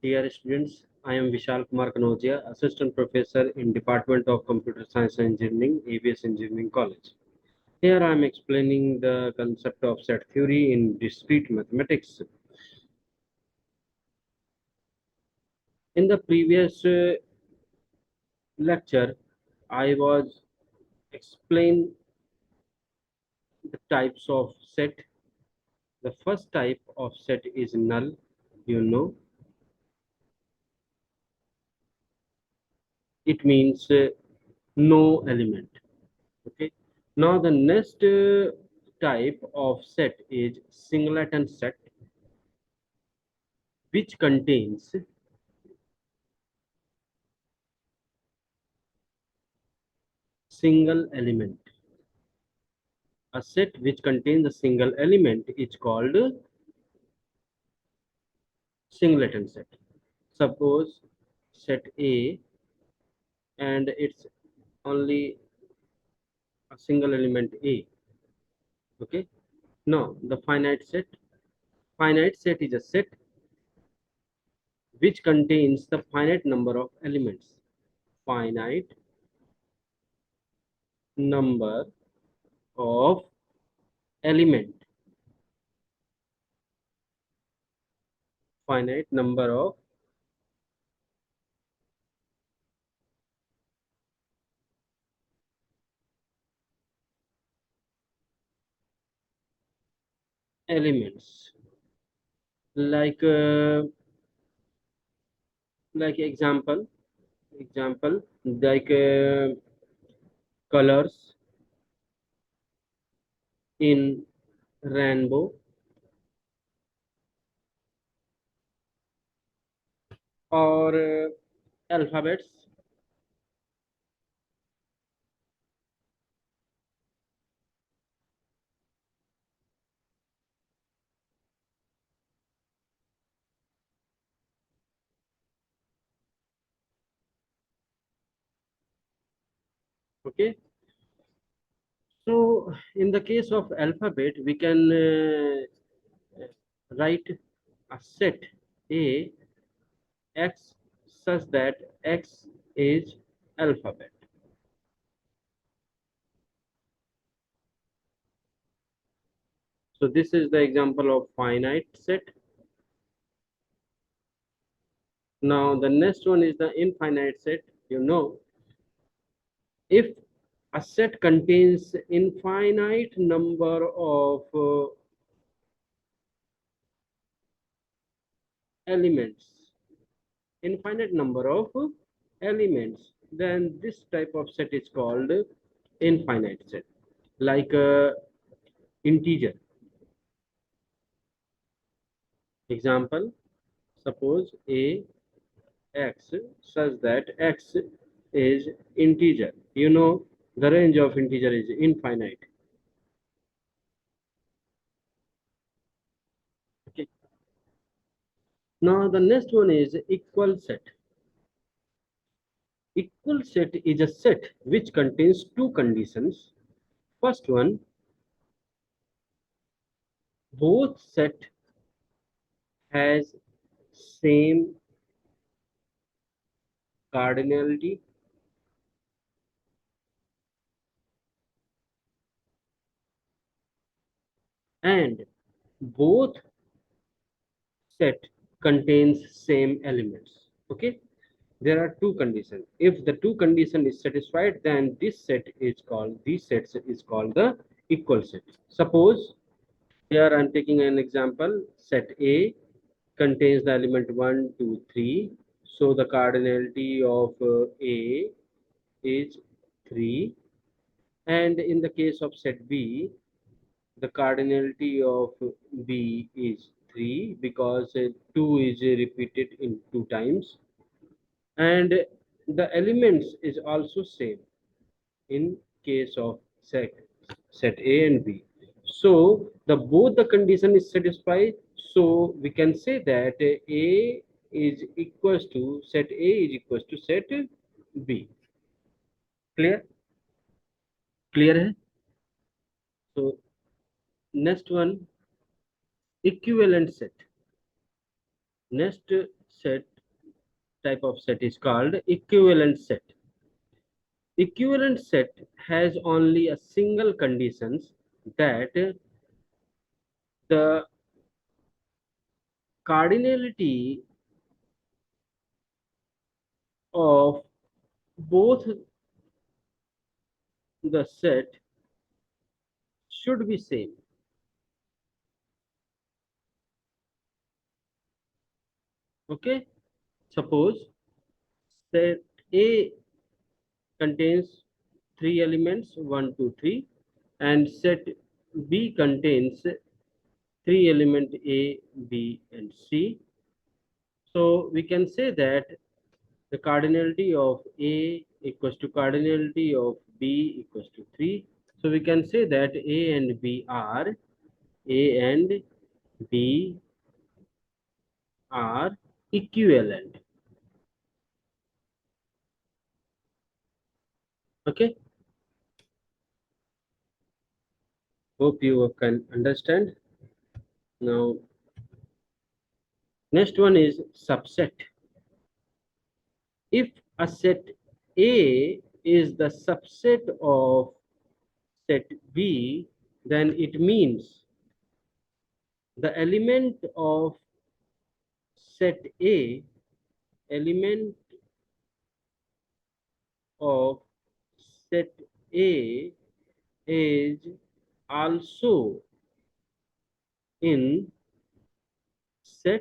Dear students, I am Vishal Kumar Kanodia, Assistant Professor in Department of Computer Science and Engineering, ABES Engineering College. Here I am explaining the concept of set theory in discrete mathematics. In the previous lecture, I was explain the types of set. The first type of set is null, you know. It means no element. Okay. Now the next type of set is singleton set, which contains single element. A set which contains a single element is called singleton set. Suppose set A and it's only a single element A. Okay. Now the finite set. Finite set is a set which contains the finite number of elements. Finite number of element. Finite number of elements. Like example like colors in rainbow or alphabets. Okay, so in the case of alphabet we can write a set A X such that X is alphabet. So this is the example of finite set. Now the next one is the infinite set. You know, if a set contains infinite number of elements, infinite number of elements, then this type of set is called infinite set. Like integer. Example, suppose a x such that x is integer. You know, the range of integer is infinite. Okay. Now the next one is equal set. Equal set is a set which contains two conditions. First one, both set has same cardinality and both set contains same elements. Okay, there are two conditions. If the two condition is satisfied, then this set is called the equal set. Suppose here I'm taking an example. Set A contains the element 1, 2, 3. So the cardinality of A is 3. And in the case of set B, the cardinality of B is 3 because 2 is repeated in 2 times. And the elements is also same in case of set A and B. So the both the condition is satisfied. So we can say that A is equals to set A is equals to set B. Clear? Clear है? So next one, equivalent set. Next set type of set is called equivalent set. Equivalent set has only a single conditions, that the cardinality of both the set should be same. Okay, suppose set A contains three elements 1, 2, 3, and set B contains three element A, B, and C. So we can say that the cardinality of A equals to cardinality of B equals to 3. So we can say that A and B are equivalent. Okay, hope you can understand. Now, next one is subset. If a set A is the subset of set B, then it means the set A, element of set A is also in set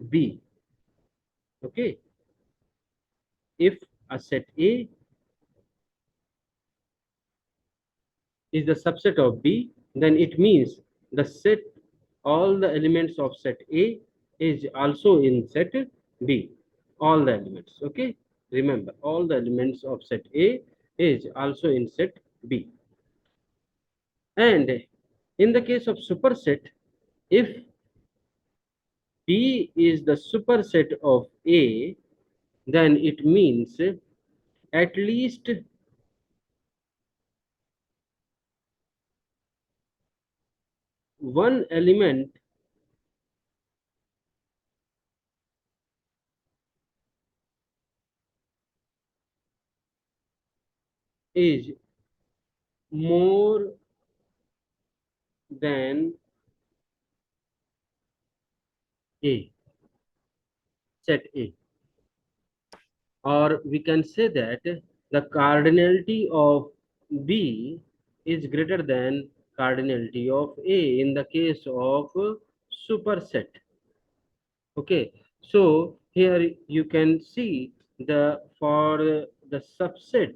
B. Okay, if a set A is the subset of B, then it means the set, all the elements of set A is also in set B. All the elements. Okay, remember, all the elements of set A is also in set B. And in the case of superset, if B is the superset of A, then it means at least one element is more than A, set A. Or we can say that the cardinality of B is greater than cardinality of A in the case of superset. Okay, so here you can see the for the subset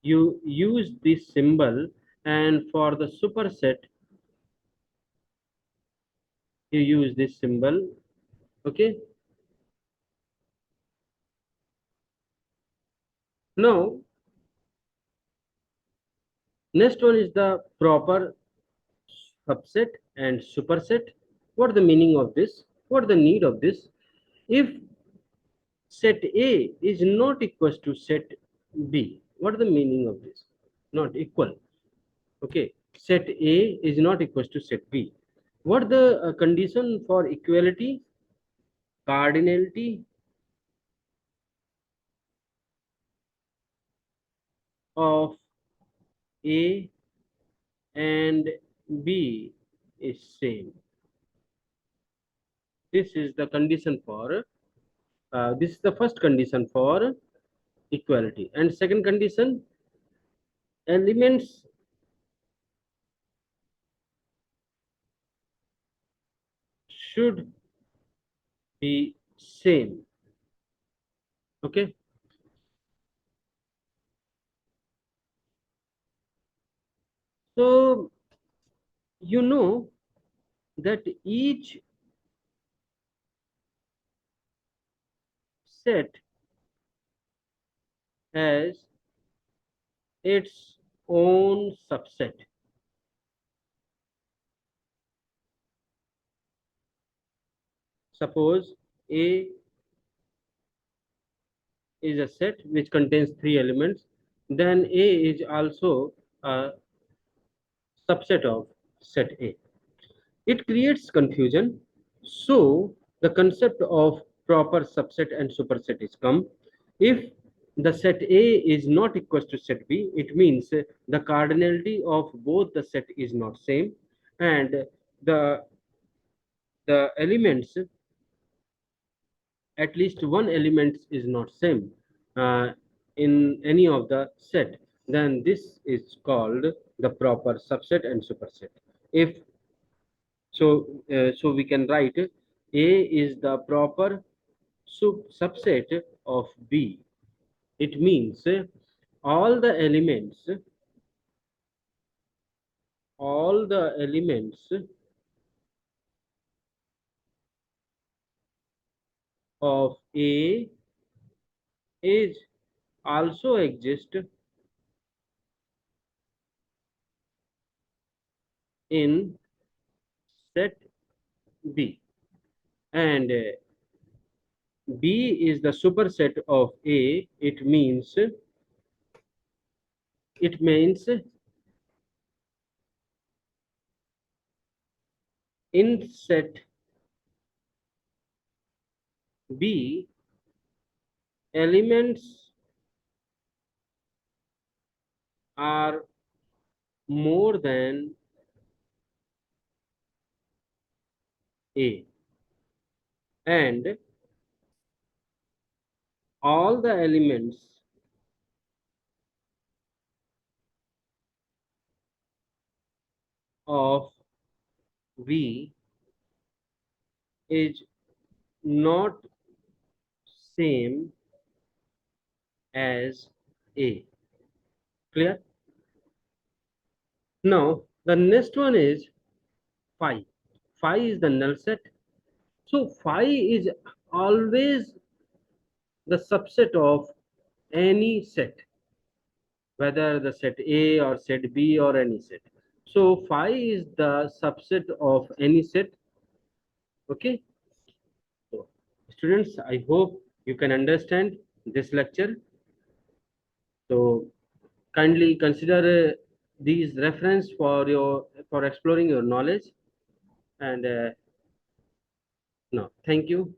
you use this symbol, and for the superset you use this symbol. Okay, now next one is the proper subset and superset. What the meaning of this? What the need of this? If set A is not equals to set B, what the meaning of this? Not equal. Okay, set A is not equals to set B. What the condition for equality? Cardinality of A and B is same. This is the condition for this is the first condition for equality. And second condition, elements should be same. Okay, so you know that each set has its own subset. Suppose A is a set which contains three elements, then A is also a subset of set A. It creates confusion. So the concept of proper subset and superset is come. If the set A is not equal to set B, it means the cardinality of both the set is not same, and the the elements, at least one element is not same uh, in any of the set, then this is called the proper subset and superset. If so we can write A is the proper subset of B. It means all the elements, all the elements of A is also exist in set B, and B is the superset of A. It means in set B, elements are more than A, and all the elements of B is not same as A. Clear? Now the next one is phi. Phi is the null set. So phi is always the subset of any set, whether the set A or set B or any set. So phi is the subset of any set. Okay. So students, I hope you can understand this lecture. So kindly consider these reference for exploring your knowledge. And no, thank you.